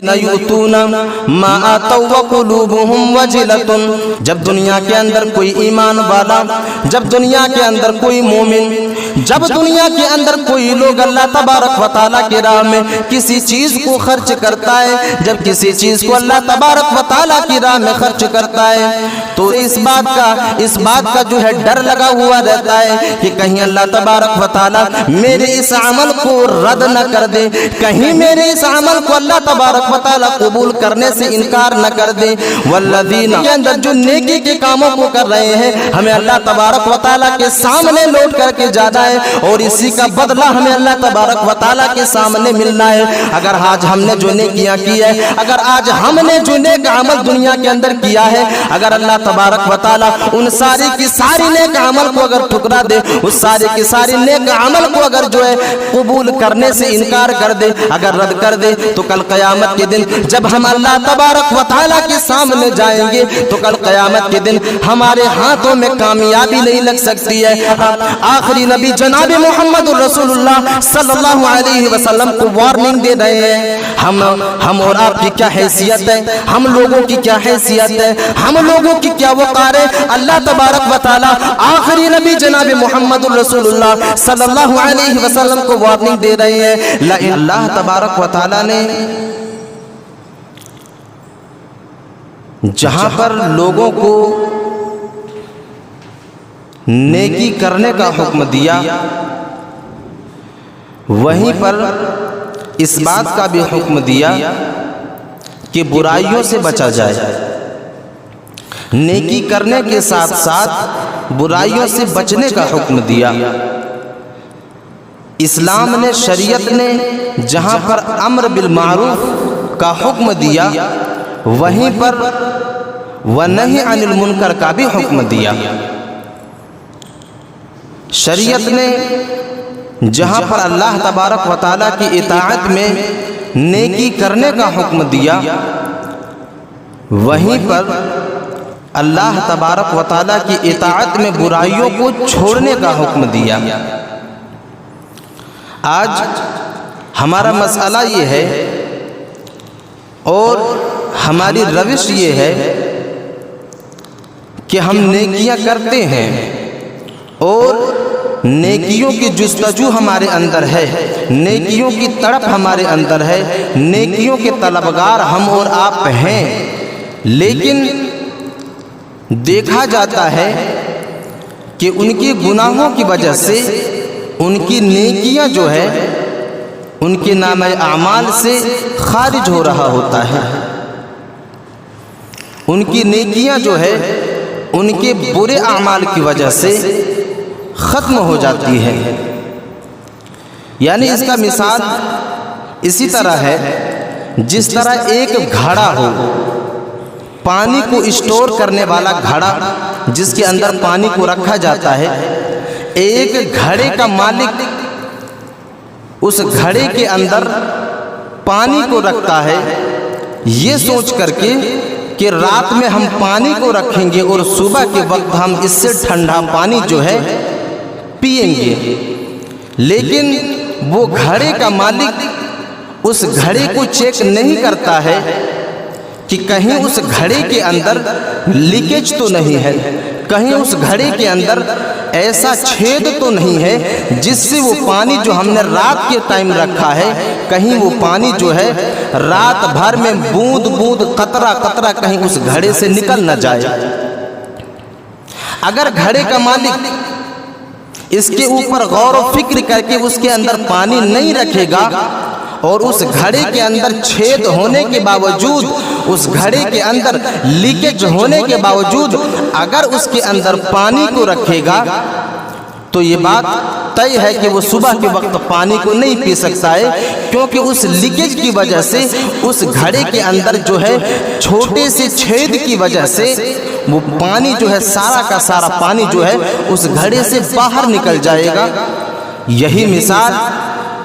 ما آتوا وقلوبهم وجلۃ، جب دنیا کے اندر کوئی ایمان والا، جب دنیا کے اندر کوئی مومن، جب دنیا کے اندر کوئی لوگ اللہ تبارک و تعالیٰ کی راہ میں کسی چیز کو خرچ کرتا ہے، جب کسی چیز کو اللہ تبارک و تعالیٰ کی راہ میں خرچ کرتا ہے تو اس بات کا جو ہے ڈر لگا ہوا رہتا ہے کہ کہیں اللہ تبارک و تعالیٰ میرے اس عمل کو رد نہ کر دے، کہیں میرے اس عمل کو اللہ تبارک و تعالیٰ قبول کرنے سے انکار نہ کر دے۔ والذین کے اندر جو نیکی کے کاموں کو کر رہے ہیں ہمیں اللہ تبارک و تعالیٰ کے سامنے لوٹ کر کے جانا ہے، اور اسی کا بدلہ ہمیں اللہ تبارک و تعالیٰ کے سامنے ملنا ہے۔ اگر آج ہم نے جو نیکیاں کی ہے، اگر آج ہم نے جو نیک عمل دنیا کے اندر کیا ہے، اگر اللہ تبارک و تعالیٰ ان ساری کی ساری نیک عمل کو اگر ٹھکرا دے، اس ساری کی ساری نیک عمل کو اگر جو ہے قبول کرنے سے انکار کر دے، اگر رد کر دے، تو کل قیامت کے دن جب ہم اللہ تبارک و تعالیٰ کے سامنے جائیں گے تو کل قیامت کے دن ہمارے ہاتھوں میں کامیابی نہیں لگ سکتی ہے۔ آخری نبی جناب محمد رسول اللہ صلی اللہ علیہ وسلم کو وارننگ دے رہے ہیں۔ ہم اور آپ کی کیا حیثیت ہے، ہم لوگوں کی کیا حیثیت ہے، ہم لوگوں کی کیا وقار ہے۔ اللہ تبارک و تعالیٰ آخری نبی جناب محمد رسول اللہ صلی اللہ علیہ وسلم کو وارننگ دے رہے ہیں۔ اللہ تبارک و تعالیٰ نے جہاں پر لوگوں کو نیکی کرنے کا حکم دیا، وہیں پر اس بات کا بھی حکم دیا کہ برائیوں سے بچا جائے۔ نیکی کرنے کے ساتھ ساتھ برائیوں سے بچنے کا حکم دیا۔ اسلام نے، شریعت نے جہاں پر امر بالمعروف کا حکم دیا، وہیں پر ونہی عن المنکر کا بھی حکم دیا۔ شریعت نے جہاں پر اللہ تبارک و تعالیٰ کی اطاعت میں نیکی کرنے کا حکم دیا، وہیں پر اللہ تبارک و تعالیٰ کی اطاعت میں برائیوں کو چھوڑنے کا حکم دیا۔ آج ہمارا مسئلہ یہ ہے اور ہماری روش یہ ہے کہ ہم نیکیاں کرتے ہیں اور نیکیوں کی جستجو ہمارے اندر ہے، نیکیوں کی تڑپ ہمارے اندر ہے، نیکیوں کے طلبگار ہم اور آپ ہیں، لیکن دیکھا جاتا ہے کہ ان کی گناہوں کی وجہ سے ان کی نیکیاں جو ہے ان کے نامہ اعمال سے خارج ہو رہا ہوتا ہے، ان کی نیکیاں جو ہے ان کے برے اعمال کی وجہ سے ختم ہو جاتی ہے۔ یعنی اس کا مثال اسی طرح ہے جس طرح ایک گھڑا ہو، پانی کو اسٹور کرنے والا گھڑا جس کے اندر پانی کو رکھا جاتا ہے، ایک گھڑے کا مالک اس گھڑے کے اندر پانی کو رکھتا ہے یہ سوچ کر کے کہ رات میں ہم پانی کو رکھیں گے اور صبح کے وقت ہم اس سے ٹھنڈا پانی جو ہے پئیں گے، لیکن وہ گھڑے کا مالک اس گھڑے کو چیک نہیں کرتا ہے کہ کہیں اس گھڑے کے اندر لیکیج تو نہیں ہے، کہیں اس گھڑے کے اندر ایسا چھید تو نہیں ہے جس سے وہ پانی جو ہم نے رات کے ٹائم رکھا ہے کہیں وہ پانی جو ہے رات بھر میں بوند بوند قطرہ قطرہ کہیں اس گھڑے سے نکل نہ جائے۔ اگر گھڑے کا مالک اس کے اوپر غور و فکر کر کے اس کے اندر پانی نہیں رکھے گا اور اس گھڑے کے اندر چھید ہونے کے باوجود، اس گھڑے کے اندر لیکیج ہونے کے باوجود اگر اس کے اندر پانی کو رکھے گا تو یہ بات طے ہے کہ وہ صبح کے وقت پانی کو نہیں پی سکتا ہے، کیونکہ اس لیکیج کی وجہ سے اس گھڑے کے اندر جو ہے چھوٹے سے چھید کی وجہ سے وہ پانی جو ہے سارا کا سارا پانی جو ہے اس گھڑے سے باہر نکل جائے گا۔ یہی مثال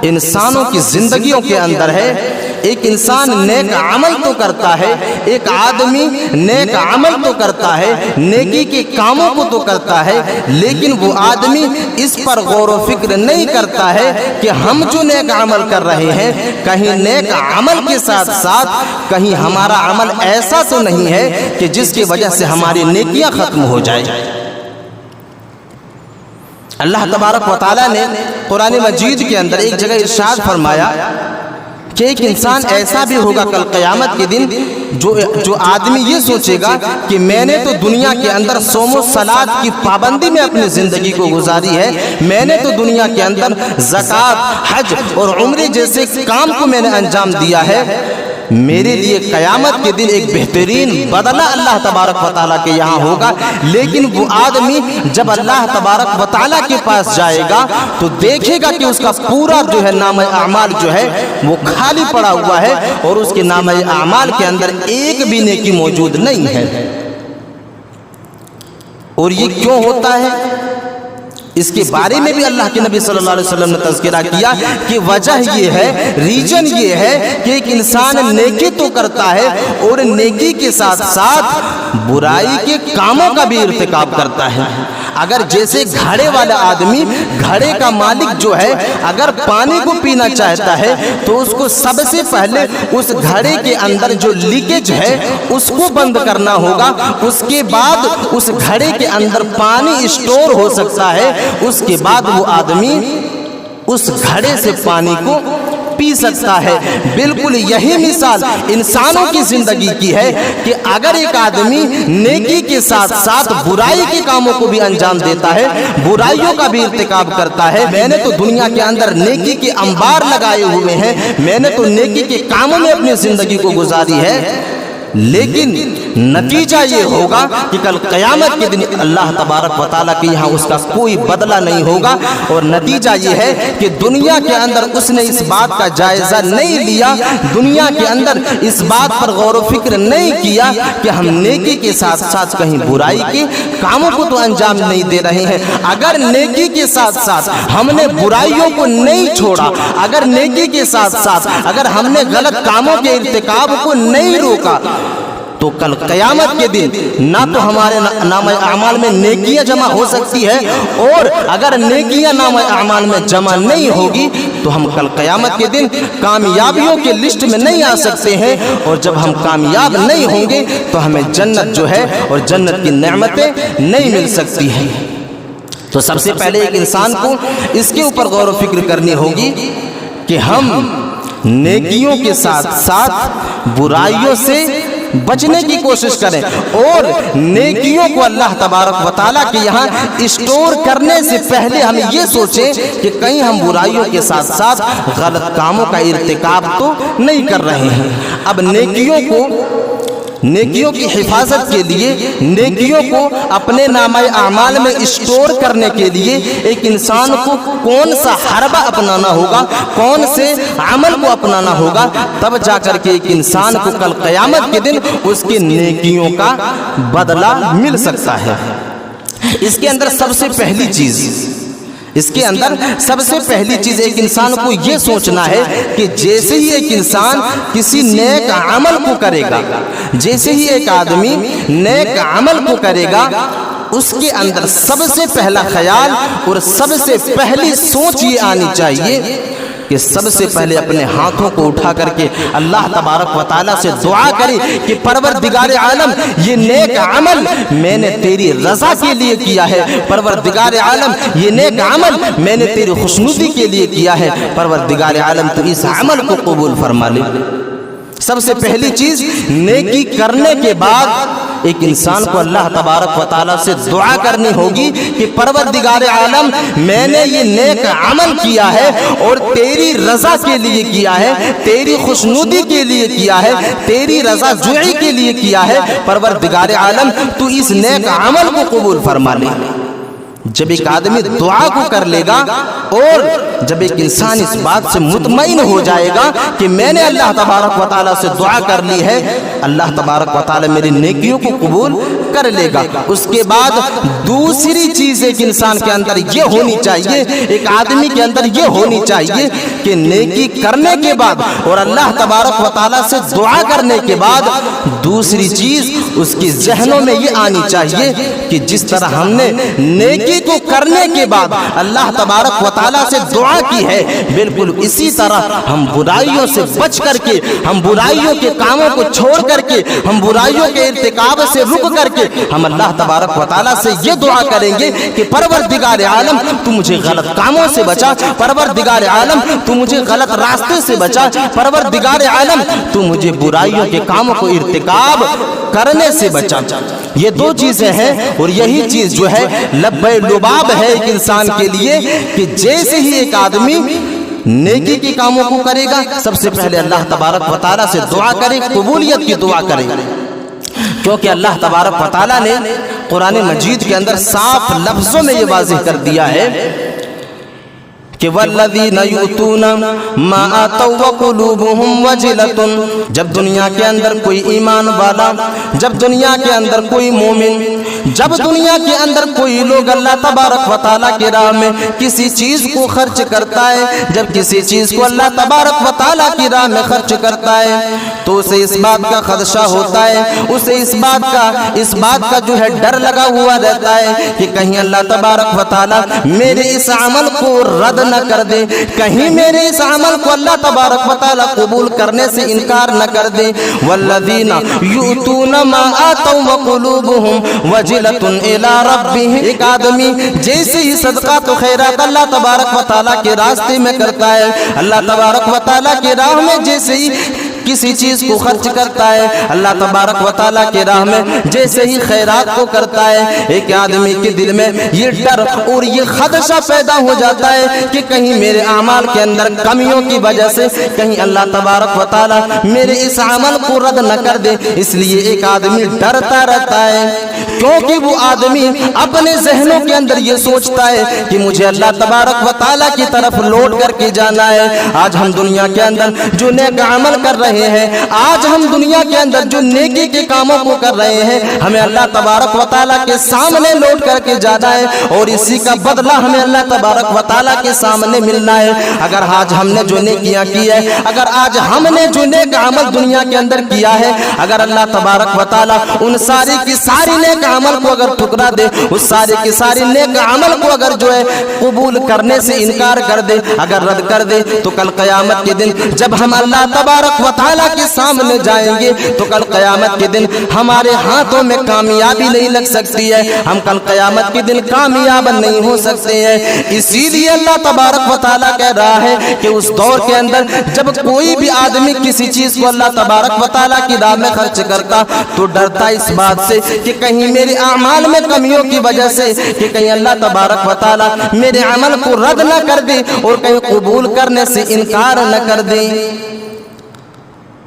انسانوں کی زندگیوں کے اندر ہے ایک انسان نیک عمل تو کرتا ہے، ایک آدمی نیک عمل تو کرتا ہے، نیکی کے کاموں کو تو کرتا ہے، لیکن وہ آدمی اس پر غور و فکر نہیں کرتا ہے کہ ہم جو نیک عمل کر رہے ہیں کہیں نیک عمل کے ساتھ ساتھ کہیں ہمارا عمل ایسا تو نہیں ہے کہ جس کی وجہ سے ہماری نیکیاں ختم ہو جائیں۔ اللہ تبارک و تعالیٰ نے قرآن مجید کے اندر ایک جگہ ارشاد فرمایا کہ ایک انسان ایسا بھی ہوگا کل قیامت کے دن جو آدمی یہ سوچے گا کہ میں نے تو دنیا کے اندر صوم و صلات کی پابندی میں اپنی زندگی کو گزاری ہے، میں نے تو دنیا کے اندر زکوٰۃ، حج اور عمرے جیسے کام کو میں نے انجام دیا ہے، میرے لیے قیامت کے دن ایک بہترین بدلہ اللہ تبارک و تعالیٰ کے یہاں ہوگا۔ لیکن وہ آدمی جب اللہ تبارک و تعالیٰ کے پاس جائے گا تو دیکھے گا کہ اس کا پورا جو ہے نامہ اعمال جو ہے وہ خالی پڑا ہوا ہے اور اس کے نامہ اعمال کے اندر ایک بھی نیکی موجود نہیں ہے۔ اور یہ کیوں ہوتا ہے؟ اس کے بارے میں بھی اللہ کے نبی صلی اللہ علیہ وسلم نے تذکرہ کیا کہ وجہ یہ ہے، ریجن یہ ہے کہ ایک انسان نیکی تو کرتا ہے اور نیکی کے ساتھ ساتھ برائی کے کاموں کا بھی ارتکاب کرتا ہے۔ اگر جیسے گھڑے والا آدمی، گھڑے کا مالک جو ہے، اگر پانی کو پینا چاہتا ہے تو اس کو سب سے پہلے اس گھڑے کے اندر جو لیکیج ہے اس کو بند کرنا ہوگا، اس کے بعد اس گھڑے کے اندر پانی اسٹور ہو سکتا ہے، اس کے بعد وہ آدمی اس گھڑے سے پانی کو پی سکتا ہے۔ بالکل یہی مثال انسانوں کی زندگی کی ہے کہ اگر ایک آدمی نیکی کے ساتھ ساتھ برائی کے کاموں کو بھی انجام دیتا ہے، برائیوں کا بھی ارتکاب کرتا ہے، میں نے تو دنیا کے اندر نیکی کے انبار لگائے ہوئے ہیں، میں نے تو نیکی کے کاموں میں اپنی زندگی کو گزاری ہے، لیکن نتیجہ یہ ہوگا کہ کل قیامت کے دن اللہ تبارک و تعالیٰ کے یہاں اس کا کوئی بدلہ نہیں ہوگا۔ اور نتیجہ یہ ہے کہ دنیا کے اندر اس نے اس بات کا جائزہ نہیں لیا، دنیا کے اندر اس بات پر غور و فکر نہیں کیا کہ ہم نیکی کے ساتھ ساتھ کہیں برائی کے کاموں کو تو انجام نہیں دے رہے ہیں۔ اگر نیکی کے ساتھ ساتھ ہم نے برائیوں کو نہیں چھوڑا، اگر نیکی کے ساتھ ساتھ اگر ہم نے غلط کاموں کے ارتکاب کو نہیں روکا، تو کل قیامت کے دن نہ تو ہمارے نامہ اعمال میں نیکیاں جمع ہو سکتی ہے، اور اگر نیکیاں نامہ اعمال میں جمع نہیں ہوگی تو ہم کل قیامت کے دن کامیابیوں کے لسٹ میں نہیں آ سکتے ہیں، اور جب ہم کامیاب نہیں ہوں گے تو ہمیں جنت جو ہے اور جنت کی نعمتیں نہیں مل سکتی ہیں۔ تو سب سے پہلے ایک انسان کو اس کے اوپر غور و فکر کرنی ہوگی کہ ہم نیکیوں کے ساتھ ساتھ برائیوں سے بچنے کی کوشش کریں، اور نیکیوں کو اللہ تبارک و تعالیٰ کے یہاں اسٹور کرنے سے پہلے ہم یہ سوچیں کہ کہیں ہم برائیوں کے ساتھ ساتھ غلط کاموں کا ارتکاب تو نہیں کر رہے ہیں۔ اب نیکیوں کی حفاظت کے لیے، نیکیوں کو اپنے نامہ اعمال میں اسٹور کرنے کے لیے ایک انسان کو کون سا حربہ اپنانا ہوگا، کون سے عمل کو اپنانا ہوگا، تب جا کر کے ایک انسان کو کل قیامت کے دن اس کی نیکیوں کا بدلہ مل سکتا ہے۔ اس کے اندر سب سے پہلی چیز ایک انسان کو یہ سوچنا ہے کہ جیسے ہی ایک انسان کسی نیک عمل کو کرے گا، جیسے ہی ایک آدمی نیک عمل کو کرے گا، اس کے اندر سب سے پہلا خیال اور سب سے پہلی سوچ یہ آنی چاہیے کہ سب سے پہلے اپنے ہاتھوں کو اٹھا کر کے اللہ تبارک و تعالیٰ سے دعا کرے کہ پروردگار عالم یہ نیک عمل میں نے تیری رضا کے لیے کیا ہے، پروردگار عالم یہ نیک عمل میں نے تیری خوشنودی کے لیے کیا ہے، پروردگار عالم تو اس عمل کو قبول فرما لے۔ سب سے پہلی چیز نیکی کرنے کے بعد ایک انسان کو اللہ تبارک و تعالیٰ سے دعا کرنی ہوگی کہ پروردگار عالم میں نے یہ نیک عمل کیا ہے اور تیری رضا کے لیے کیا ہے، تیری خوشنودی کے لیے کیا ہے، تیری رضا جوئی کے لیے کیا ہے، پروردگار عالم تو اس نیک عمل کو قبول فرما لے۔ جب ایک آدمی دعا کو کر لے گا اور جب ایک انسان اس بات سے مطمئن ہو جائے گا کہ میں نے اللہ تبارک و تعالیٰ سے دعا کر لی ہے، اللہ تبارک و تعالی میری نیکیوں کو قبول کر لے گا۔ اس کے بعد دوسری چیز ایک انسان کے اندر یہ ہونی چاہیے، ایک آدمی کے اندر یہ ہونی چاہیے کہ نیکی کرنے کے بعد اور اللہ تبارک و تعالی سے دعا کرنے کے بعد دوسری چیز اس کی ذہنوں میں یہ آنی چاہیے کہ جس طرح ہم نے نیکی کو کرنے کے بعد اللہ تبارک و تعالی سے دعا کی ہے، بالکل اسی طرح ہم برائیوں سے بچ کر کے، ہم برائیوں کے کاموں کو چھوڑ کر کے، ہم برائیوں کے ارتکاب سے رک کر کے ہم اللہ تبارک و تعالی سے یہ دعا کریں گے کہ پروردگار عالم تو مجھے غلط کاموں سے بچا، پروردگار عالم تو مجھے غلط راستے سے بچا، پروردگار عالم تو مجھے برائیوں کے کاموں کو ارتکاب کرنے سے بچا۔ یہ دو چیزیں ہیں اور یہی چیز جو ہے لب لباب ہے ایک انسان کے لیے کہ جیسے ہی ایک آدمی نیکی کے کاموں کو کرے گا سب سے پہلے اللہ تبارک و تعالی سے دعا کرے، قبولیت کی دعا کرے، کیونکہ اللہ تبارک و تعالی نے قرآن مجید کے اندر صاف لفظوں میں یہ واضح کر دیا ہے کہ والذین یؤتون ما آتوا وقلوبهم وجلۃ، جب دنیا کے اندر کوئی ایمان والا، جب دنیا کے اندر کوئی مومن، جب دنیا کے اندر کوئی لوگ اللہ تبارک و تعالیٰ کی راہ میں کسی چیز کو خرچ کرتا ہے، جب کسی چیز کو اللہ تبارک و تعالیٰ کی راہ میں خرچ کرتا ہے تو اسے اس بات کا خدشہ ہوتا ہے، اسے اس بات کا جو ہے ڈر لگا ہوا رہتا ہے کہ کہیں اللہ تبارک و تعالیٰ میرے اس عمل کو رد نہ کر دے، کہیں میرے اس عمل کو اللہ تبارک و تعالیٰ قبول کرنے سے انکار نہ کر دے۔ والذین یؤتون ما آتوا وقلوبهم وجلۃ الی ربهم، ایک آدمی جیسے ہی صدقات و خیرات اللہ تبارک و تعالیٰ کے راستے میں کرتا ہے، اللہ تبارک و تعالیٰ کی راہ میں جیسے ہی کسی چیز کو خرچ کرتا ہے، اللہ تبارک و تعالیٰ کے راہ میں جیسے ہی خیرات کو کرتا ہے، ایک آدمی کے دل میں یہ ڈر اور یہ خدشہ پیدا ہو جاتا ہے کہ کہیں میرے اعمال کے اندر کمیوں کی وجہ سے کہیں اللہ تبارک و تعالیٰ میرے اس عمل کو رد نہ کر دے، اس لیے ایک آدمی ڈرتا رہتا ہے، کیونکہ وہ آدمی اپنے ذہنوں کے اندر یہ سوچتا ہے کہ مجھے اللہ تبارک و تعالیٰ کی طرف لوٹ کر کے جانا ہے۔ آج ہم دنیا کے اندر جو نیک عمل کر رہے ہیں، آج ہم دنیا کے اندر جو نیکی کے کاموں کو کر رہے ہیں، ہمیں اللہ تبارک و تعالیٰ کے سامنے لوٹ کر کے جانا ہے اور اسی کا بدلہ ہمیں اللہ تبارک و تعالیٰ کے سامنے ملنا ہے۔ اگر آج ہم نے جو نیکیاں کی ہے، اگر آج ہم نے جو نیک عمل دنیا کے اندر کیا ہے، اگر اللہ تبارک و تعالیٰ ان ساری کی ساری نیک عمل کو اگر ٹھکرا دے، اس ساری کی ساری نیک عمل کو اگر جو ہے قبول کرنے سے انکار کر دے، اگر رد کر دے، تو کل قیامت کے دن جب ہم اللہ تبارک و تعالیٰ کے سامنے جائیں گے تو کل قیامت کے دن ہمارے ہاتھوں میں کامیابی نہیں لگ سکتی ہے، ہم کل قیامت کے دن کامیاب نہیں ہو سکتے ہیں۔ اسی لیے اللہ تبارک و تعالیٰ کہہ رہا ہے کہ اس دور کے اندر جب کوئی بھی آدمی کسی چیز کو اللہ تبارک و تعالیٰ کی راہ میں خرچ کرتا تو ڈرتا اس بات سے کہ کہیں میرے اعمال میں کمیوں کی وجہ سے کہ کہیں اللہ تبارک و تعالیٰ میرے عمل کو رد نہ کر دے اور کہیں قبول کرنے سے انکار نہ کر دے۔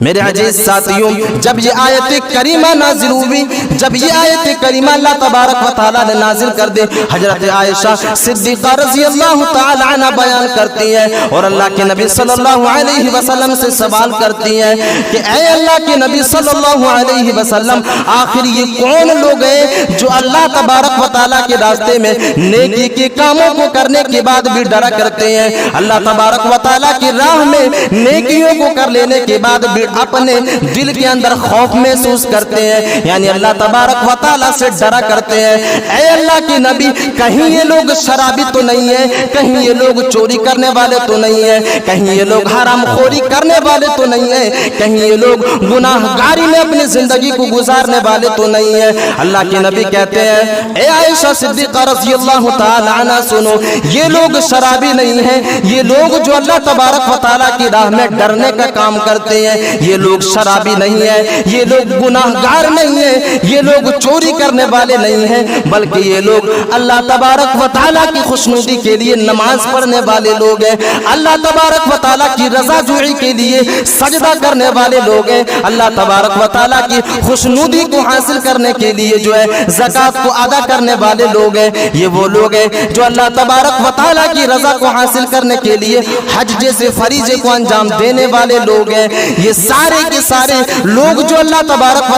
میرے عزیز ساتھیوں، جب یہ آیت کریمہ نازل ہوئی، جب یہ آیت کریمہ اللہ تبارک و تعالیٰ نے نازل کر دے، حضرت عائشہ صدیقہ رضی اللہ تعالیٰ عنہ بیان کرتی ہے اور اللہ کے نبی صلی اللہ علیہ وسلم سے سوال کرتی ہے کہ اے اللہ کے نبی صلی اللہ علیہ وسلم، آخر یہ کون لوگ ہیں جو اللہ تبارک و تعالیٰ کے راستے میں نیکی کے کاموں کو کرنے کے بعد بھی ڈرا کرتے ہیں، اللہ تبارک و تعالیٰ کی راہ میں نیکیوں کو کر لینے کے بعد بھی اپنے دل کے اندر خوف محسوس کرتے ہیں، یعنی اللہ تبارک و تعالیٰ سے ڈرا کرتے ہیں۔ اے اللہ کے نبی، کہیں یہ لوگ شرابی تو نہیں ہیں، کہیں یہ لوگ چوری کرنے والے تو نہیں ہیں، کہیں یہ لوگ حرام خوری کرنے والے تو نہیں ہیں، کہیں یہ لوگ گناہ گاری میں اپنی زندگی کو گزارنے والے تو نہیں ہیں۔ اللہ کے نبی کہتے ہیں اے عائشہ صدیقہ رضی اللہ تعالی عنہ، سنو، یہ لوگ شرابی نہیں ہیں، یہ لوگ جو اللہ تبارک و تعالیٰ کی راہ میں ڈرنے کا کام کرتے ہیں، یہ لوگ شرابی نہیں ہیں، یہ لوگ گناہ گار نہیں ہیں، یہ لوگ چوری کرنے والے نہیں ہیں، بلکہ یہ لوگ اللہ تبارک و تعالیٰ کی خوشنودی کے لیے نماز پڑھنے والے لوگ ہیں، اللہ تبارک و تعالیٰ کی رضا جوئی کے لیے سجدہ کرنے والے لوگ ہیں، اللہ تبارک و تعالیٰ کی خوشنودی کو حاصل کرنے کے لیے جو ہے زکوٰۃ کو ادا کرنے والے لوگ ہیں، یہ وہ لوگ ہیں جو اللہ تبارک و تعالیٰ کی رضا کو حاصل کرنے کے لیے حج جیسے فریضے کو انجام دینے والے لوگ ہیں۔ یہ सारे के सारे लोग जो अल्लाह तबारक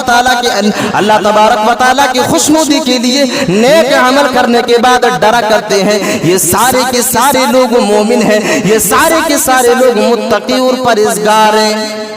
व तआला की खुशनुदी के लिए नेक अमल करने के बाद डरा करते हैं, ये सारे के सारे लोग मोमिन हैं, ये सारे के सारे लोग मुत्तकी और परहेज़गार हैं।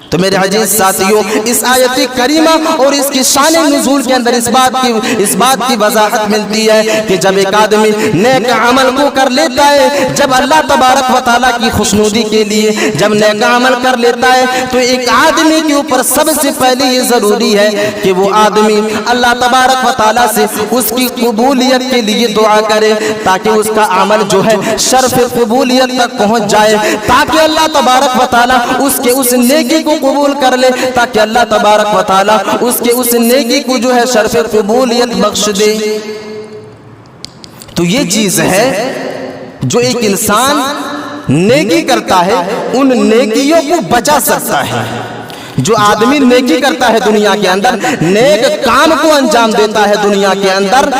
तो मेरे अजीज साथियों, इस आयत करीमा और इसकी शान नुज़ूल के अंदर इस बात की वजाहत मिलती है कि जब एक आदमी नेक अमल को कर लेता है, जब अल्लाह तबारक व तआला की खुशनुदी के लिए जब नेक अमल कर लेता है, तो एक आदमी के ऊपर सबसे पहले ये ज़रूरी है कि वो आदमी अल्लाह तबारक व तआला से उसकी कबूलियत के लिए दुआ करे, ताकि उसका अमल जो है शर्फ कबूलियत तक पहुँच जाए, ताकि अल्लाह तबारक व तआला उसके उस नेकी को कबूल कर ले, ताकि अल्लाह तबारक व तआला उसके उस नेकी को जो है शर्फ कबूलियत बख्श दे। तो ये चीज है जो एक इंसान नेकी करता है उन नेकियों को बचा सकता है। जो आदमी नेकी करता है दुनिया के अंदर, नेक काम को अंजाम देता है दुनिया के अंदर,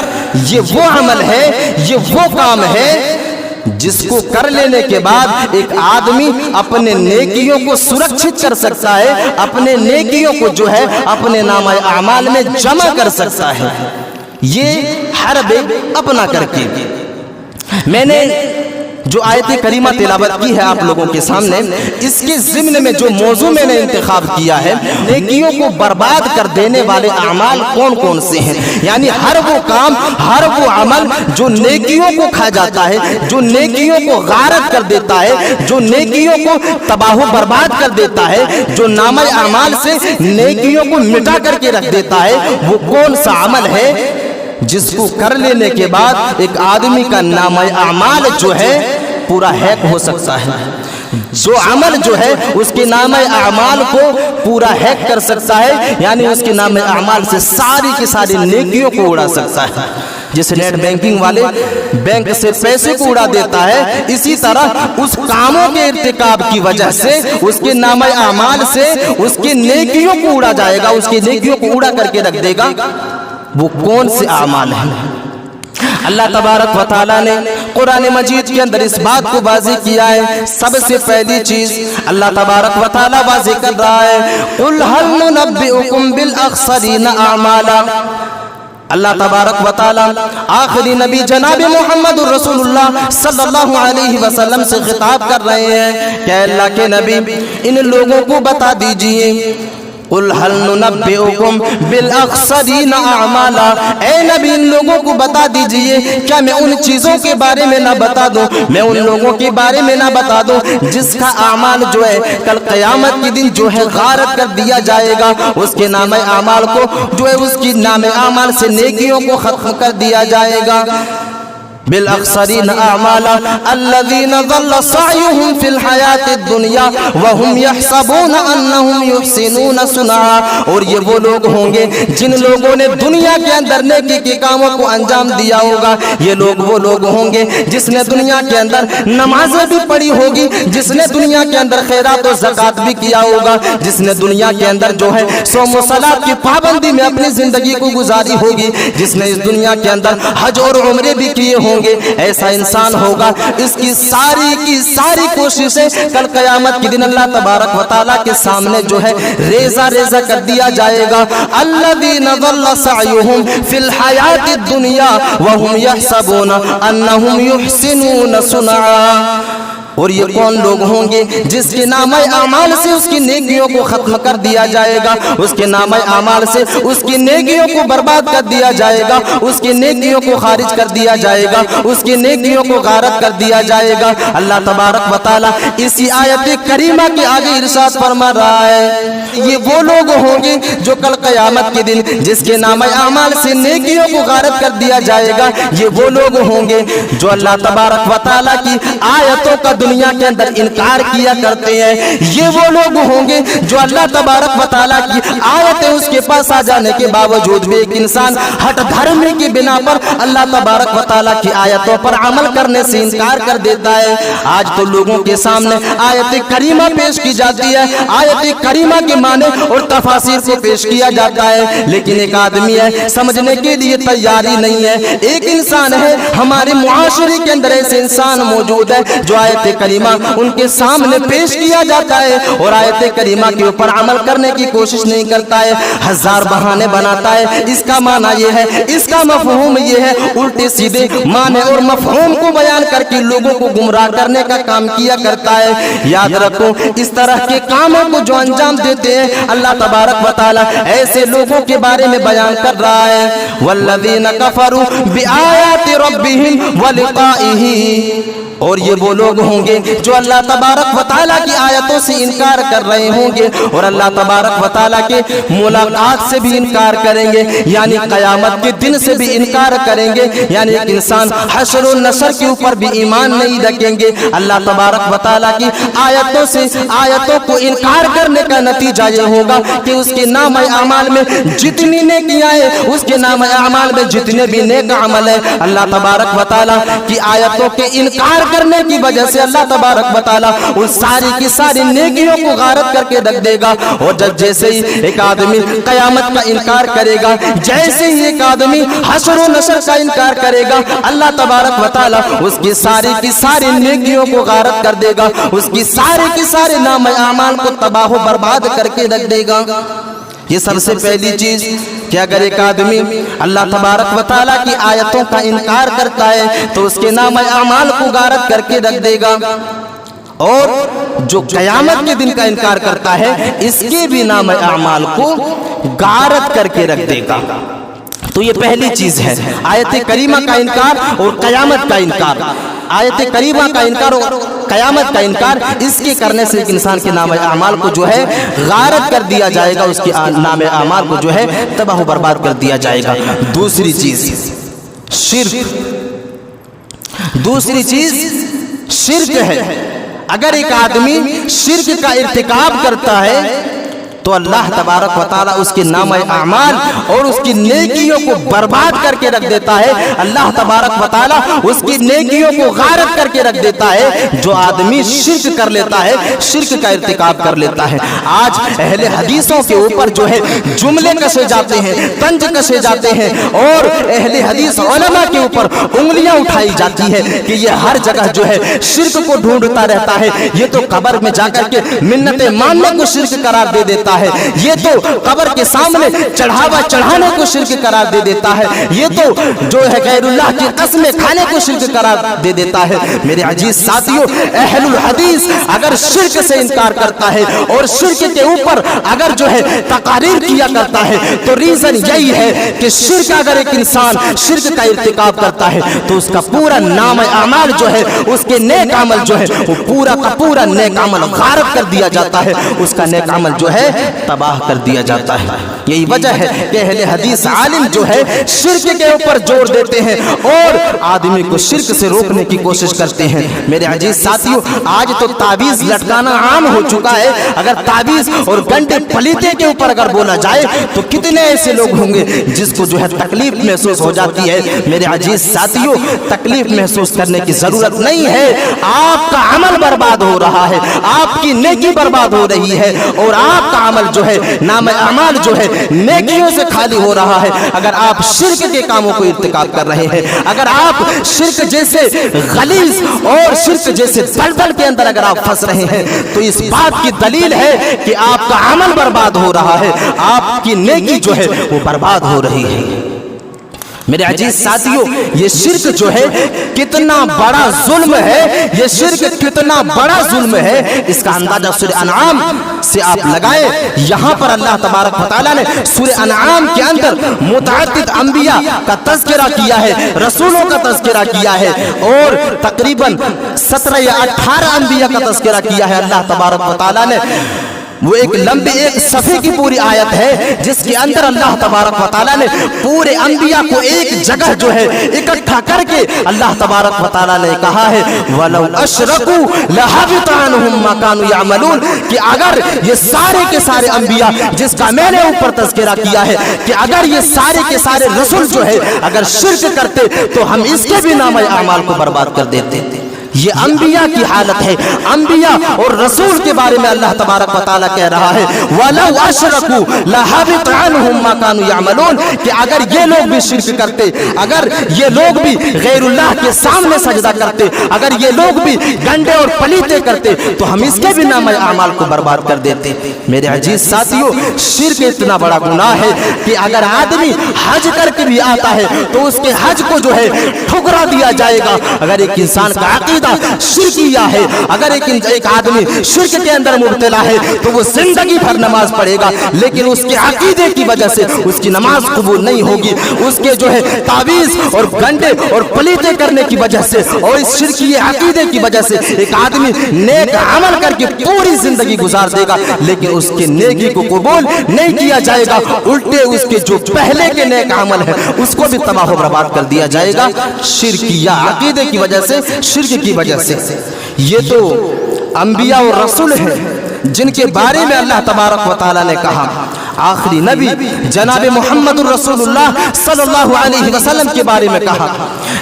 ये वो अमल है, ये वो काम है जिसको कर लेने के बाद एक आदमी अपने नेकियों को सुरक्षित कर सकता है, अपने नेकियों को जो है अपने नामे आमाल में जमा कर सकता है। ये हर बे अपना करके मैंने जो आयत करीमा तिलावत की है आप लोगों के सामने, इसके ज़िम्न में जो मौजू मैंने इंतखाब किया है, नेकियों को बर्बाद कर देने वाले अमाल कौन कौन से हैं, यानी हर वो काम, हर वो अमल जो नेकियों को खा जाता है, जो नेकियों को गारत कर देता है, जो नेकियों को तबाह बर्बाद कर देता है, जो नामे अमाल से नेकियों को मिटा करके रख देता है, वो कौन सा अमल है जिसको कर लेने के बाद एक आदमी का नामे अमाल जो है पूरा हैक हो सकता है। जो अमल जो है उसके नामे अमाल को पूरा हैक कर सकता है, यानी उसके नामे अमाल से सारी की सारी नेकियों को उड़ा सकता है। जैसे नेट बैंकिंग वाले बैंक से पैसे को उड़ा देता है, इसी तरह उस कामों के इर्तिकाब की वजह से उसके नामे अमाल से उसकी नेकियों को उड़ा जाएगा, उसकी नेकियों को उड़ा करके रख देगा। वो कौन से आमाल हैं? अल्लाह तबारक व तआला ने कुरान मजीद के अंदर इस बात को वाज़ेह किया है। सबसे पहली चीज अल्लाह तबारक व तआला वाज़ेह कर रहा है, कुल हल नुनब्बिउकुम बिल अखसरीन अमाला। अल्लाह तबारक व तआला आखिरी नबी जनाब मोहम्मद रसूलुल्लाह सल्लल्लाहु अलैहि वसल्लम से खिताब कर रहे हैं कि अल्लाह के नबी इन लोगों को बता दीजिए, कुल हल नुनब्बिउकुम बिल अखसरीना अमाला, ए नबी इन लोगों को बता दीजिए, क्या मैं उन चीजों के बारे में ना बता दूं, मैं उन लोगों के बारे में ना बता दूं जिसका अमाल जो है कल क़यामत के दिन जो है गारत कर दिया जाएगा, उसके नामे अमाल को जो है उसकी नामे अमाल से नेकियों को खत्म कर दिया जाएगा। बिल अक्सरीन अमाला अल्लज़ीना ज़ल्ल सअयुहुम फिल हयातिद दुनिया व हुम यहसबूना अन्नहुम युहसिनूना सुना। और ये वो लोग होंगे जिन लोगों ने दुनिया के अंदर नेकी के कामों को अंजाम दिया होगा। ये लोग वो लोग होंगे जिसने दुनिया के अंदर नमाजें भी पढ़ी होगी, जिसने दुनिया के अंदर खैरात और ज़कात भी किया होगा, जिसने दुनिया के अंदर जो है सौम व सलात की पाबंदी में अपनी जिंदगी को गुजारी होगी, जिसने इस दुनिया के अंदर हज और उम्रे भी किए होंगे। ऐसा इंसान होगा, इसकी सारी की सारी कोशिशें कल क़यामत के दिन अल्लाह तबारक व तआला के सामने जो है रेज़ा रेज़ा कर दिया जाएगा। अल्लज़ीना ज़ल्ल सअयुहुम फिल हयातिद दुनिया व हुम यहसबूना अन्नहुम युहसिनूना सुनआ। और ये कौन लोग होंगे जिसके नामे अमाल से उसकी नेकियों को खत्म कर दिया जाएगा, उसके नामे अमाल से उसकी नेकियों को बर्बाद कर दिया जाएगा, उसकी नेकियों को खारिज कर दिया जाएगा, उसकी नेकियों को गारत कर दिया जाएगा। अल्लाह तबारक व तआला इसी आयत करीमा के आगे इरशाद फरमा रहा है, ये वो लोग होंगे जो कल क़यामत के दिन जिसके नामे अमाल से नेकियों को गारत कर दिया जाएगा। ये वो लोग होंगे जो अल्लाह तबारक व तआला की आयतों का दुनिया के अंदर इनकार किया करते हैं। ये वो लोग होंगे जो अल्लाह तबारक व तआला की आयतें उसके पास आ जाने के बावजूद भी एक इंसान हट धर्म की बिना पर अल्लाह तबारक व तआला की आयतों पर अमल करने से इनकार कर देता है। आज तो लोगों के सामने आयत करीमा पेश की जाती है, आयत करीमा के माने और तफासीर को पेश किया जाता है, लेकिन एक आदमी है समझने के लिए तैयारी नहीं है। एक इंसान है, हमारे मुआशरे के अंदर ऐसे इंसान मौजूद है जो आयत करीमा उनके सामने पेश किया जाता है और आयत करीमा के ऊपर अमल करने की कोशिश नहीं करता है, हजार बहाने बनाता है। इसका माना ये है, इसका मफहूम ये है, उल्टे सीधे माने और मफहूम को बयान करके लोगों को गुमराह करने का काम किया करता है। याद रखो, इस तरह के कामों को जो अंजाम देते हैं अल्लाह तबारक व तआला ऐसे लोगों के बारे में बयान कर रहा है, वल्लज़ीना कफरू बिआयाति रब्बिहिम व लिक़ाइही। और ये वो लोग होंगे जो अल्लाह तबारक व तआला की आयतों से इनकार कर रहे होंगे और अल्लाह तबारक व तआला के मुलाकात से भी इनकार करेंगे, यानी क़यामत के दिन से भी इनकार करेंगे। यानी एक इंसान हश्र और नशर के ऊपर भी ईमान नहीं रखेंगे। अल्लाह तबारक व तआला की आयतों से आयतों को इनकार करने का नतीजा ये होगा कि उसके नाम अमाल में जितनी नेकियां हैं, उसके नाम अमाल में जितने भी नेक अमल है, अल्लाह तबारक व तआला की आयतों के इनकार करने की वजह से अल्लाह तबारक व तआला उन सारी की सारी नेकियों को गारत करके रख देगा। और जब जैसे ही एक आदमी कयामत का इनकार करेगा, जैसे ही एक आदमी हश्र और नशर का इनकार करेगा, अल्लाह तबारक व तआला उसकी सारी की सारी नेकियों को गारत कर देगा, उसकी सारे के सारे नाम अमाल को तबाह बर्बाद करके रख देगा। ये सबसे पहली चीज कि अगर एक आदमी अल्लाह तबारक व तआला की आयतों का इनकार करता है तो उसके नाम अमाल को गारत करके रख देगा, और जो क़यामत के दिन का इनकार करता है इसके भी नाम अमाल को गारत करके रख देगा। तो ये पहली चीज है, आयत करीमा का इनकार और क़यामत का इनकार। आयत करीमा का इनकार और क़यामत का इनकार, इसके करने से एक इंसान के नाम अमाल को जो है गारत कर दिया जाएगा, उसके नाम अमाल को जो है तबाह बर्बाद कर दिया जाएगा। दूसरी चीज शिर्क, दूसरी चीज शिर्क है। अगर एक आदमी शिर्क का इर्तिकाब करता है तो अल्लाह तबारक व तआला उसके नाम अमाल और उसकी नेकियों को बर्बाद करके रख देता है। अल्लाह तबारक व तआला उसकी नेकियों को गारत करके रख देता है। जो आदमी शिर्क कर लेता है, शिर्क का इर्तिकाब कर लेता है। आज अहले हदीसों के ऊपर जो है जुमले कसे जाते हैं, तंज कसे जाते हैं और अहले हदीस उलमा के ऊपर उंगलियां उठाई जाती है कि ये हर जगह जो है शिर्क को ढूंढता रहता है। ये तो कब्र में जाकर के मिन्नतें मानने को शिर्क करार दे देता है, ये तो कब्र के सामने चढ़ावा चढ़ाने को शिर्क करार दे देता है, ये तो जो है गैरुल्लाह की कसमें खाने को शिर्क करार दे देता है। मेरे अजीज साथियों, अहलुल हदीस अगर शिर्क से इनकार करता है और शिर्क के ऊपर अगर जो है तकारीर किया करता है तो रीजन यही है कि शिर्क, अगर एक इंसान शिर्क का इर्तिकाब करता है तो उसका पूरा नाम अमाल जो है, उसके नेक अमल जो है वो पूरा का पूरा नेक अमल गारत कर दिया जाता है, उसका नेक अमल जो है तबाह कर दिया जाता है। यही वजह है कि अहले हदीस आलिम जो है शिर्क के ऊपर जोर देते हैं और आदमी को शिर्क से रोकने की कोशिश करते हैं। मेरे अजीज साथियों, आज तो ताबीज लटकाना आम हो चुका है। अगर ताबीज और गंडे पलीते के ऊपर अगर बोला जाए तो कितने ऐसे लोग होंगे जिसको जो है तकलीफ महसूस हो जाती है। मेरे अजीज साथियों, तकलीफ महसूस करने की जरूरत नहीं है। आपका अमल बर्बाद हो रहा है, आपकी नेकी बर्बाद हो रही है और आपका अमल जो है, नाम अमाल जो है नेकियों से खाली हो रहा है। अगर आप शिर्क के कामों को इर्तिकाब कर रहे हैं, अगर आप शिर्क जैसे गलीज और शिर्क जैसे दलदल के अंदर अगर आप फंस रहे हैं तो इस बात की दलील है कि आपका अमल बर्बाद हो रहा है, आपकी नेकी जो है वो बर्बाद हो रही है। मेरे अजीज साथियों, ये शिर्क जो है कितना बड़ा जुल्म है, ये शिर्क कितना बड़ा जुल्म है, इसका अंदाजा सूरह अनआम से आप लगाएं। यहाँ पर अल्लाह तबारक व तआला ने सूरह अनआम के अंदर मुतअद्दिद अंबिया का तज़किरा किया है, रसूलों का तज़किरा किया है और तकरीबन 17 या 18 अंबिया का तज़किरा किया है। अल्लाह तबारक व तआला ने वो एक लंबी एक सफ़े की पूरी आयत है जिसके अंदर अल्लाह तबारक व तआला ने पूरे अंबिया को एक जगह जो है इकट्ठा करके अल्लाह तबारक व तआला ने कहा है, वलौ अशरकू लहबिता अन्हुम मा कानू यअमलून, कि अगर ये सारे के सारे अंबिया जिसका मैंने ऊपर तज़किरा किया है कि अगर ये सारे के सारे रसूल जो है अगर शिर्क करते तो हम इसके भी नाम अमाल को बर्बाद कर देते। یہ انبیاء کی حالت ہے. انبیاء اور رسول کے بارے میں اللہ تبارک و تعالیٰ کہہ رہا ہے وَلَوْ أَشْرَكُوا لَحَبِطَ عَنْهُمْ مَا كَانُوا يَعْمَلُونَ کہ اگر یہ لوگ بھی شرک کرتے, اگر یہ لوگ بھی غیر اللہ کے سامنے سجدہ کرتے, اگر یہ لوگ بھی گنڈے اور پلیتے کرتے تو ہم اس کے بھی نام اعمال کو برباد کر دیتے. میرے عزیز ساتھیوں, شرک اتنا بڑا گناہ ہے کہ اگر آدمی حج کر کے بھی آتا ہے تو اس کے حج کو جو ہے ٹھکرا دیا جائے گا. اگر ایک انسان کا عقیدہ شرکیہ ہے, اگر ایک آدمی شرک کے اندر مبتلا ہے تو وہ زندگی بھر نماز پڑھے گا لیکن اس کے عقیدے کی وجہ سے اس کی نماز قبول نہیں ہوگی. اس کے جو ہے تعویذ اور گنڈے اور پلیتے کرنے کی وجہ سے اور اس شرکی عقیدے کی وجہ سے ایک آدمی نیک عمل کر کے پوری زندگی گزار دے گا لیکن اس کے نیکی کو قبول نہیں کیا جائے گا, الٹے اس کے جو پہلے کے نیک عمل ہے اس کو بھی تباہ و برباد کر دیا جائے گا شرکیہ عقیدے کی وجہ سے, شرک کی وجہ سے. یہ تو انبیاء اور رسول ہیں جن کے بارے میں اللہ تبارک و تعالیٰ نے کہا. آخری نبی جناب محمد الرسول اللہ صلی اللہ علیہ وسلم کے بارے میں کہا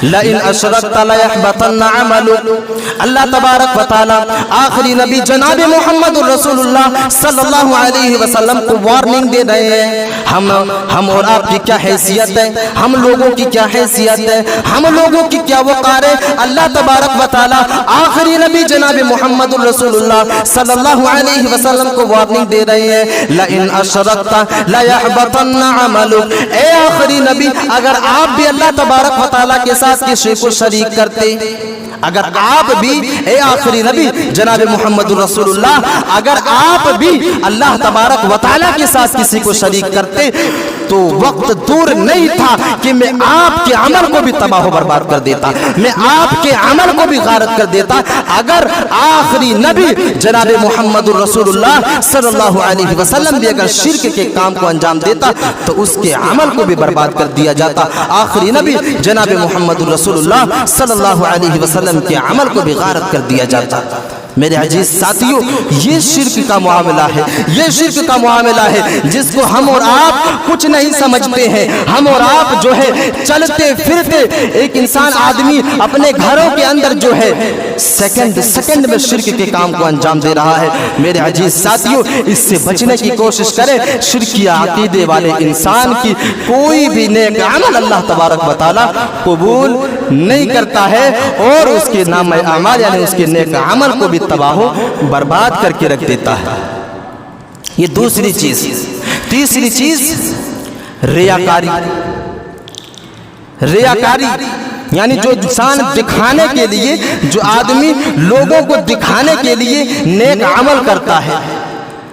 لَإِنْ أَشْرَكْتَ لَيَحْبَطَنَّ عَمَلُكَ. اللہ تبارک و تعالیٰ آخری نبی جناب محمد الرسول اللہ صلی اللہ علیہ وسلم کو وارننگ دے رہے ہیں. ہم اور آپ کی کیا حیثیت ہے, ہم لوگوں کی کیا حیثیت ہے, ہم لوگوں کی کیا وقار ہے. اللہ تبارک و تعالیٰ آخری نبی جناب محمد الرسول اللہ صلی اللہ علیہ وسلم کو وارننگ دے رہے ہیں لَإِنْ أَشْرَكْتَ لَيَحْبَطَنَّ عَمَلُكَ. اے آخری نبی, اگر آپ بھی اللہ تبارک و تعالیٰ کے ساتھ کسی کو شریک کرتے, اگر آپ بھی اے آخری نبی جناب محمد رسول اللہ اگر آپ بھی اللہ تبارک و تعالیٰ کے ساتھ کسی کو شریک کرتے تو وقت دور نہیں تھا کہ میں آپ کے عمل کو بھی تباہ و برباد کر دیتا, میں آپ کے عمل کو بھی غارت کر دیتا. اگر آخری نبی جناب محمد رسول اللہ صلی اللہ علیہ وسلم بھی اگر شرک کے کام کو انجام دیتا تو اس کے عمل کو بھی برباد کر دیا جاتا. آخری نبی جناب محمد رسول اللہ صلی اللہ علیہ وسلم کے عمل کو بھی غارت کر دیا جاتا. میرے عزیز ساتھیوں, یہ شرک کا معاملہ ہے, یہ شرک کا معاملہ ہے جس کو ہم اور آپ کچھ نہیں سمجھتے ہیں. ہم اور آپ جو ہے چلتے پھرتے ایک انسان آدمی اپنے گھروں کے اندر جو ہے سیکنڈ میں شرک کے کام کو انجام دے رہا ہے. میرے عزیز ساتھیوں, اس سے بچنے کی کوشش کریں. شرکیہ عقیدے والے انسان کی کوئی بھی نیک عمل اللہ تبارک و تعالیٰ قبول نہیں کرتا ہے اور اس کے نام اعمال یعنی اس کے نیک عمل کو بھی تباہ و برباد کر کے رکھ دیتا ہے. یہ دوسری چیز. تیسری چیز ریاکاری. ریاکاری یعنی جو انسان دکھانے کے لیے, جو آدمی لوگوں کو دکھانے کے لیے نیک عمل کرتا ہے.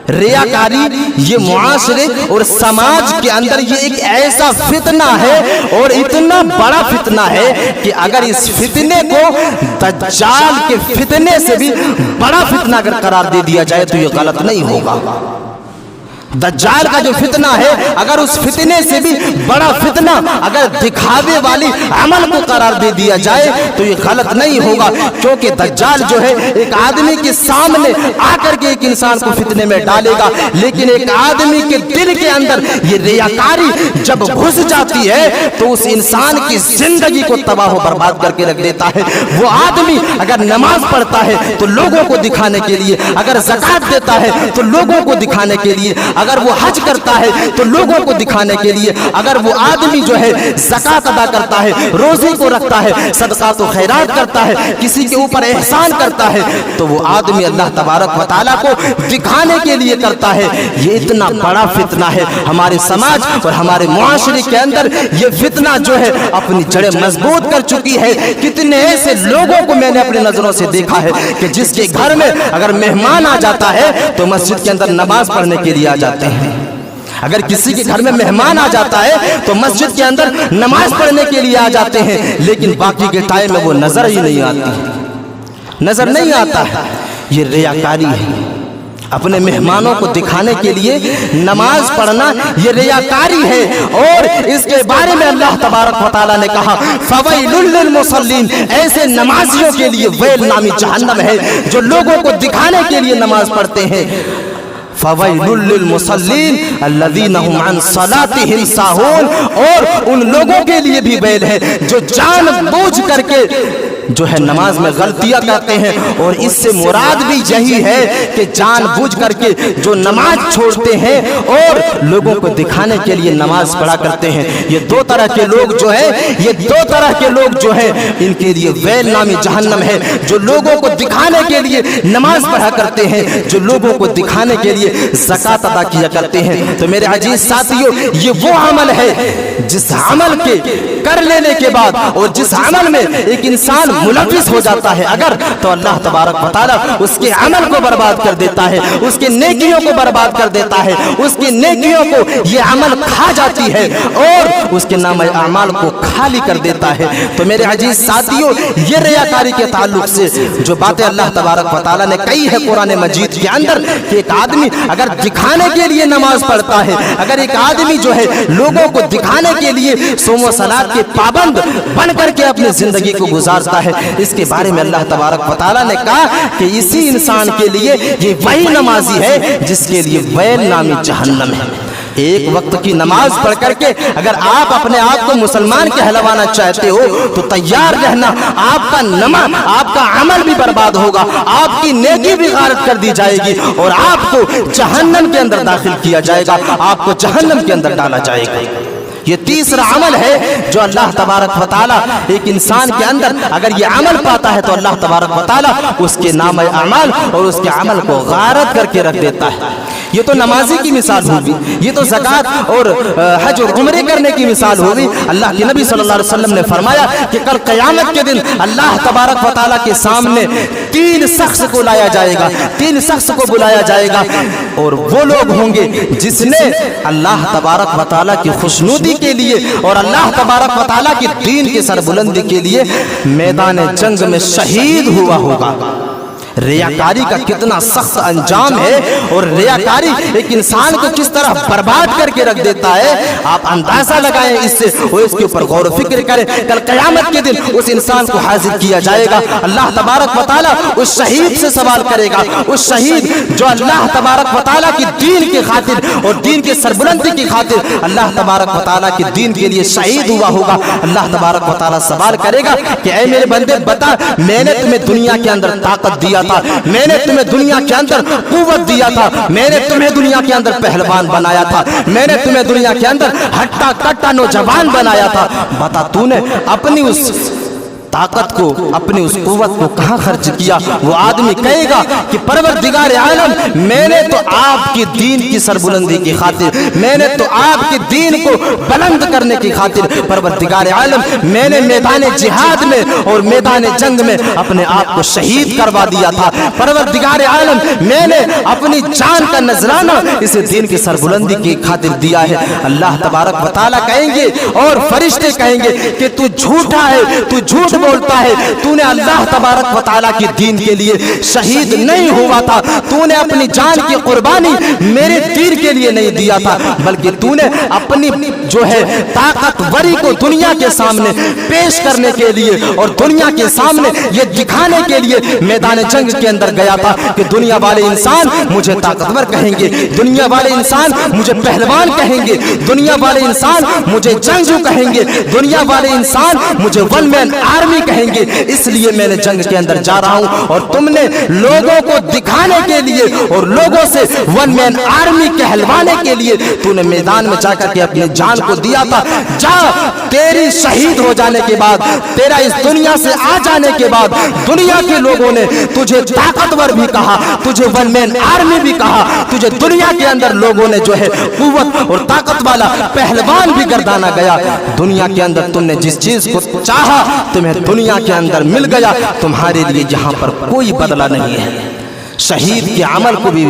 ریاکاری یہ معاشرے اور سماج کے اندر یہ ایک ایسا فتنہ ہے اور اتنا بڑا فتنہ ہے کہ اگر اس فتنے کو دجال کے فتنے سے بھی بڑا فتنہ اگر قرار دے دیا جائے تو یہ غلط نہیں ہوگا. دجال کا جو فتنہ ہے اگر اس فتنے سے بھی بڑا فتنہ اگر دکھاوے والی عمل کو قرار دے دیا جائے تو یہ غلط نہیں ہوگا, کیونکہ دجال جو ہے ایک آدمی کے سامنے آ کر کے ایک انسان کو فتنے میں ڈالے گا, لیکن ایک آدمی کے دل کے اندر یہ ریاکاری جب گھس جاتی ہے تو اس انسان کی زندگی کو تباہ و برباد کر کے رکھ دیتا ہے. وہ آدمی اگر نماز پڑھتا ہے تو لوگوں کو دکھانے کے لیے, اگر زکوٰۃ دیتا ہے تو لوگوں کو دکھانے کے لیے, اگر وہ حج کرتا ہے تو لوگوں کو دکھانے کے لیے, اگر وہ آدمی جو ہے زکوٰۃ ادا کرتا ہے, روزے کو رکھتا ہے, صدقات و خیرات کرتا ہے, کسی کے اوپر احسان کرتا ہے تو وہ آدمی اللہ تبارک و تعالیٰ کو دکھانے کے لیے کرتا ہے. یہ اتنا بڑا فتنہ ہے ہمارے سماج اور ہمارے معاشرے کے اندر. یہ فتنہ جو ہے اپنی جڑیں مضبوط کر چکی ہے. کتنے ایسے لوگوں کو میں نے اپنی نظروں سے دیکھا ہے کہ جس کے گھر میں اگر مہمان آ جاتا ہے تو مسجد کے اندر نماز پڑھنے کے لیے آ جاتے ہیں. اگر کسی کے گھر میں مہمان آ جاتا ہے تو مسجد کے اندر نماز پڑھنے کے لیے آ جاتے ہیں, لیکن باقی کے ٹائم میں وہ نظر ہی نہیں آتی, نظر نہیں آتا ہے. یہ ریاکاری ہے. اپنے مہمانوں کو دکھانے کے لیے نماز پڑھنا یہ ریاکاری ہے. اور اس کے بارے میں اللہ تبارک و تعالیٰ نے کہا فَوَيْلٌ لِّلْمُصَلِّينَ, ایسے نمازیوں کے لیے ویل نامی جہنم ہے جو لوگوں کو دکھانے کے لیے نماز پڑھتے ہیں. فَوَيْلٌ لِّلْمُصَلِّينَ الَّذِينَ هُمْ عَنْ صَلَاتِهِمْ سَاهُونَ, اور ان لوگوں کے لیے بھی ویل ہے جو جان بوجھ کر کے जो है नमाज में गलतियां करते हैं, और इससे मुराद भी यही है कि जानबूझ करके जो नमाज छोड़ते हैं और लोगों को दिखाने के लिए नमाज पढ़ा करते हैं। ये दो तरह के लोग जो है, ये दो तरह के लोग जो है, इनके लिए वैल नामी जहन्नम है। जो लोगों को दिखाने के लिए नमाज पढ़ा करते हैं, जो लोगों को दिखाने के लिए ज़कात अदा किया करते हैं। तो मेरे अजीज साथियों, ये वो अमल है जिस अमल के कर लेने के बाद और जिस अमल में एक इंसान मुलविस हो जाता है अगर, तो अल्लाह तबारक व तआला उसके अमल को बर्बाद कर देता है, उसके नेकियों को बर्बाद कर देता है, उसकी नेकियों को ये अमल खा जाती है और उसके नाम अमाल को खाली कर देता है। तो मेरे अजीज साथियों, ये रियाकारी के ताल्लुक से जो बातें अल्लाह तबारक व तआला ने कही है कुरान मजीद के अंदर, कि एक आदमी अगर दिखाने के लिए नमाज पढ़ता है, अगर एक आदमी जो है लोगों को दिखाने के लिए सोमो सलात के पाबंद बन करके अपनी जिंदगी को गुजारता है, इसके बारे में अल्लाह तबारक व तआला ने कहा कि इसी इंसान के लिए ये वही नमाजी है जिसके लिए वैल नामी जहन्नम है। एक वक्त की नमाज पढ़ करके अगर आप अपने आप को मुसलमान कहलवाना चाहते हो तो तैयार रहना, आपका नमाज, आपका अमल भी बर्बाद होगा, आपकी नेकी भी गारत कर दी जाएगी और आपको जहन्नम के अंदर दाखिल किया जाएगा, आपको जहन्नम के अंदर डाला जाएगा। ये तीसरा अमल है जो अल्लाह तबारक व तआला एक इंसान के अंदर अगर ये अमल पाता है तो अल्लाह तबारक व तआला उसके नाम अमल और उसके अमल को गारत करके रख देता है। ये तो नमाजी की मिसाल होगी, ये तो ज़कात और हज और उम्रे करने की मिसाल होगी। अल्लाह के नबी सल्लल्लाहु अलैहि वसल्लम ने फरमाया कि कल क़यामत के दिन अल्लाह तबारक व तआला के सामने तीन शख्स को लाया जाएगा, तीन शख्स को बुलाया जाएगा और वो लोग होंगे जिसने अल्लाह तबारक व तआला की खुशनुदी के लिए और अल्लाह तबारक व तआला की दीन की सरबुलंदी के लिए मैदान जंग में शहीद हुआ होगा। रियाकारी का कितना सख्त अंजाम है और रियाकारी एक इंसान को किस तरह बर्बाद करके रख देता है, आप अंदाजा लगाएं इससे और इसके ऊपर गौर व फिक्र करें। कल क़यामत के दिन उस इंसान को हाजिर किया जाएगा, अल्लाह तबारक व तआला उस शहीद से सवाल करेगा, उस शहीद जो अल्लाह तबारक व तआला की दीन की खातिर और दीन की सरबुलंदी की खातिर अल्लाह तबारक व तआला की दीन के लिए शहीद हुआ होगा। अल्लाह तबारक व तआला सवाल करेगा कि ऐ मेरे बंदे बता, मैंने तुम्हें दुनिया के अंदर ताकत दिया, मैंने तुम्हें दुनिया के अंदर कुव्वत दिया था, मैंने तुम्हें दुनिया के अंदर पहलवान बनाया था, मैंने तुम्हें दुनिया के अंदर हट्टा कट्टा नौजवान बनाया था, बता तूने अपनी उस ताकत को, अपनी उस कुव्वत को कहाँ खर्च किया? वो आदमी कहेगा कि परवरदिगार आलम, मैंने तो आपकी दीन की सरबुलंदी की खातिर, मैंने तो आपकी दीन को बुलंद करने की खातिर परवरदिगार आलम, मैंने मैदान जिहाद में और मैदान जंग में अपने आप को शहीद करवा दिया था। परवरदिगार आलम, मैंने अपनी जान का नजराना इस दीन की सरबुलंदी की खातिर दिया है। अल्लाह तबारक व तआला कहेंगे और फरिश्ते कहेंगे कि तू झूठा है, तू झूठ बोलता है, तूने अल्लाह तबारक व तआला की दीन के लिए शहीद नहीं हुआ था, तूने अपनी जान की कुर्बानी मेरे दीन के लिए नहीं दिया था, बल्कि तूने अपनी जो है ताकतवरी को दुनिया के सामने पेश करने के लिए और दुनिया के सामने ये दिखाने के लिए मैदान जंग के अंदर गया था कि दुनिया वाले इंसान मुझे ताकतवर कहेंगे, दुनिया वाले इंसान मुझे पहलवान कहेंगे, दुनिया वाले इंसान मुझे जंगजू कहेंगे, दुनिया वाले इंसान मुझे वन मैन आर्मी कहेंगे, इसलिए मैंने जंग के अंदर जा रहा हूं। और तुमने लोगों को दिखाने के लिए और लोगों से वन मैन आर्मी कहलवाने के लिए तूने मैदान में जाकर के अपनी जान को दिया था। जा, तेरी शहीद हो जाने के बाद, तेरा इस दुनिया से आ जाने के बाद दुनिया के लोगों ने तुझे ताकतवर भी कहा, तुझे वन मैन आर्मी भी कहा, तुझे दुनिया के अंदर लोगों ने जो है कुव्वत और ताकत वाला पहलवान भी गर्दाना गया। दुनिया के अंदर तुमने जिस चीज को चाहा तुम्हें दुनिया के अंदर मिल गया, तुम्हारे लिए यहाँ पर कोई बदला नहीं है। शहीद के अमल को भी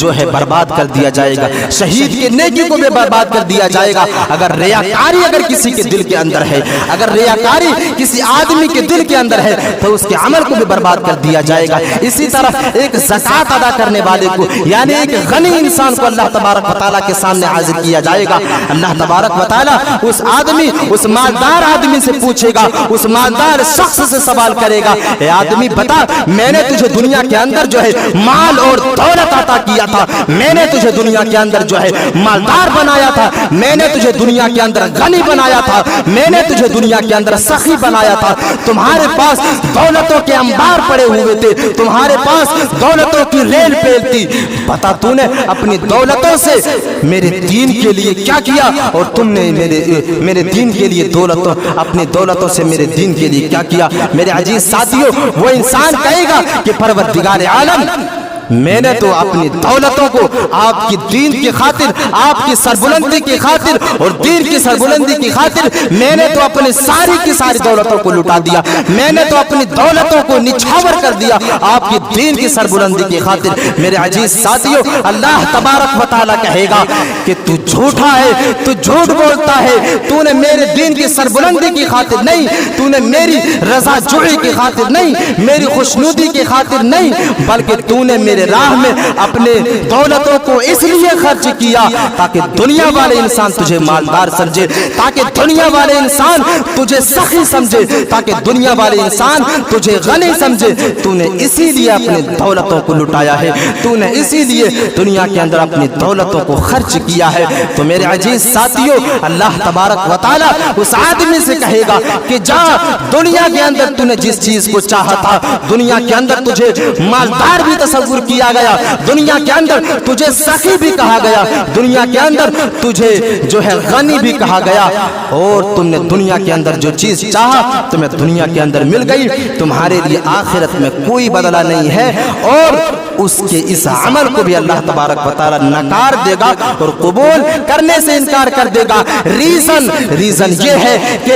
जो है बर्बाद कर दिया जाएगा, शहीद के नेकी को भी बर्बाद कर दिया जाएगा। अगर रियाकारी अगर किसी के दिल के अंदर है, अगर रियाकारी किसी आदमी के दिल के अंदर है तो उसके अमल को भी बर्बाद कर दिया जाएगा। इसी तरह एक ज़कात अदा करने वाले को, यानी एक गनी इंसान को अल्लाह तबारक व तआला के सामने हाजिर किया जाएगा। अल्लाह तबारक व तआला उस आदमी, उस मालदार आदमी से पूछेगा, उस मालदार शख्स से सवाल करेगा, ए आदमी बता, मैंने तुझे दुनिया के अंदर जो है माल और दौलत अता किया था, मैंने तुझे दुनिया के अंदर जो है मालदार बनाया था, मैंने तुझे दुनिया के अंदर गनी बनाया था, मैंने तुझे दुनिया के अंदर सखी बनाया था। तुम्हारे पास दौलतों के अंबार पड़े हुए थे, तुम्हारे पास दौलतों की रेल पेल थी। पता तूने अपनी दौलतों से मेरे दीन के लिए क्या किया, और तुमने मेरे दीन के लिए अपनी दौलतों से मेरे दीन के लिए क्या किया। मेरे अजीज साथियों, वो इंसान कहेगा कि परवरदिगार आलम, मैंने तो अपनी दौलतों को आपकी दीन की खातिर, आपकी सरबुलंदी की खातिर और दीन की सरबुलंदी की खातिर मैंने तो अपनी सारी की सारी दौलतों को लुटा दिया, मैंने तो अपनी दौलतों को निछावर कर दिया आपकी दीन की सरबुलंदी की खातिर। मेरे अजीज साथियों, अल्लाह तबारक व तआला कहेगा कि तू झूठा है, तू झूठ बोलता है, तूने मेरे दीन की सरबुलंदी की खातिर नहीं, तूने मेरी रजा जुई की खातिर नहीं, मेरी खुशनुदी की खातिर नहीं, बल्कि तूने मेरे राह में अपने दौलतों को इसलिए खर्च किया ताकि दुनिया वाले इंसान तुझे मालदार समझे, ताकि दुनिया वाले इंसान तुझे सखी समझे, ताकि दुनिया वाले इंसान तुझे गनी समझे। तूने इसीलिए अपनी दौलतों को लुटाया है, तूने इसीलिए दुनिया के अंदर अपनी दौलतों को खर्च किया है। तो मेरे अजीज साथियों, अल्लाह तबारक व तआला उस आदमी से कहेगा कि जा, दुनिया के अंदर तूने जिस चीज को चाहा था, दुनिया के अंदर तुझे मालदार भी तसव्वुर किया गया, दुनिया के अंदर तुझे सखी भी कहा गया, दुनिया के अंदर तुझे जो है गनी भी कहा गया, और तुमने दुनिया के अंदर जो चीज चाहा तुम्हें दुनिया के अंदर मिल गई। तुम्हारे लिए आखिरत में कोई बदला नहीं है, और उसके इस अमल को भी अल्लाह तबारक व तआला नकार देगा और कबूल करने से इनकार कर देगा। रीजन ये है कि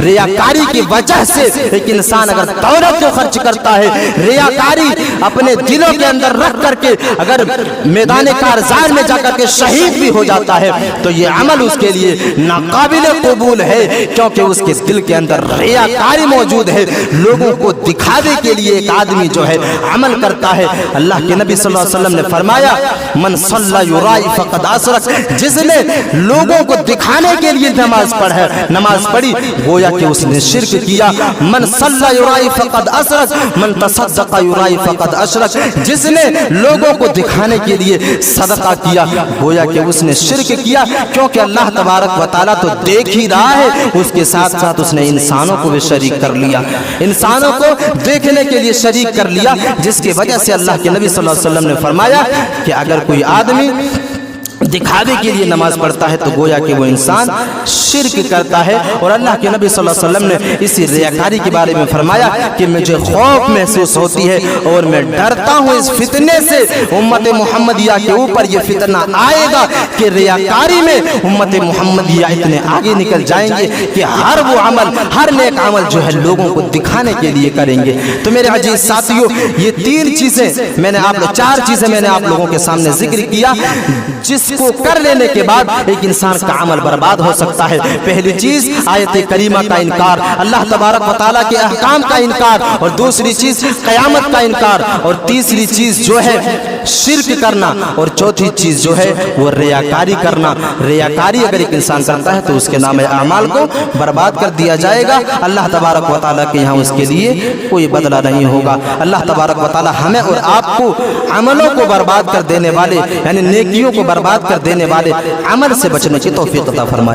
रियाकारी की वजह से एक इंसान अगर दौलत को खर्च करता है, रियाकारी अपने दिलों के अंदर रख करके अगर मैदान कारज़ार में जाकर के शहीद भी हो जाता है, तो ये अमल उसके लिए नाकाबिल कबूल है, क्योंकि उसके दिल के अंदर रियाकारी मौजूद है। लोगों को दिखावे के लिए एक आदमी जो है अमल करता है। अल्लाह के नबी सल्लल्लाहु अलैहि वसल्लम ने फरमाया, मन सल्ला युराई फक़द असरक, जिसने लोगों को दिखाने के लिए नमाज पढ़ी गोया कि उसने शिर्क किया। मन सल्ला युराई फक़द असरक, मन तसद्दक़ युराई फक़द अशरक, जिसने लोगों को दिखाने के लिए सदका किया गोया कि उसने शिर्क किया, क्योंकि अल्लाह तबारक व तआला तो देख ही रहा है, उसके साथ साथ उसने इंसानों को भी शरीक कर लिया, इंसानों को देखने के लिए शरीक कर लिया, जिसकी वजह से अल्लाह के नबी सल्लल्लाहु अलैहि वसल्लम ने फरमाया कि अगर कोई आदमी दिखावे के लिए नमाज पढ़ता है तो गोया कि वो इंसान शिर्क करता है। और अल्लाह के नबी सल्लल्लाहु अलैहि वसल्लम ने इसी रियाकारी के बारे में फरमाया कि मुझे खौफ महसूस होती है और मैं डरता हूँ इस फितने से, उम्मत मुहम्मदिया के ऊपर ये फितना आएगा कि रियाकारी में उम्मत मुहम्मदिया इतने आगे निकल जाएंगे कि हर वो अमल, हर नेक अमल जो है लोगों को दिखाने के लिए करेंगे। तो मेरे अजीज साथियों, ये चार चीजें मैंने आप लोगों के सामने जिक्र किया, जिसको कर लेने के बाद एक इंसान का अमल बर्बाद हो सकता है। पहली चीज आयत करीमा का इनकार, अल्लाह तबारक व तआला के अहकाम का इनकार, और दूसरी चीज कयामत का इनकार, और तीसरी चीज जो है शिर्क करना, और चौथी चीज जो है वो रियाकारी करना। रियाकारी अगर एक इंसान करता है तो उसके नाम अमाल को बर्बाद कर दिया जाएगा। अल्लाह तबारक व तआला के यहाँ उसके लिए कोई बदला नहीं होगा। अल्लाह तबारक व तआला हमें और आपको अमलों को बर्बाद कर देने वाले, यानी नेकियों को बर्बाद कर देने वाले अमल से बचने की तौफीक अता फरमाए।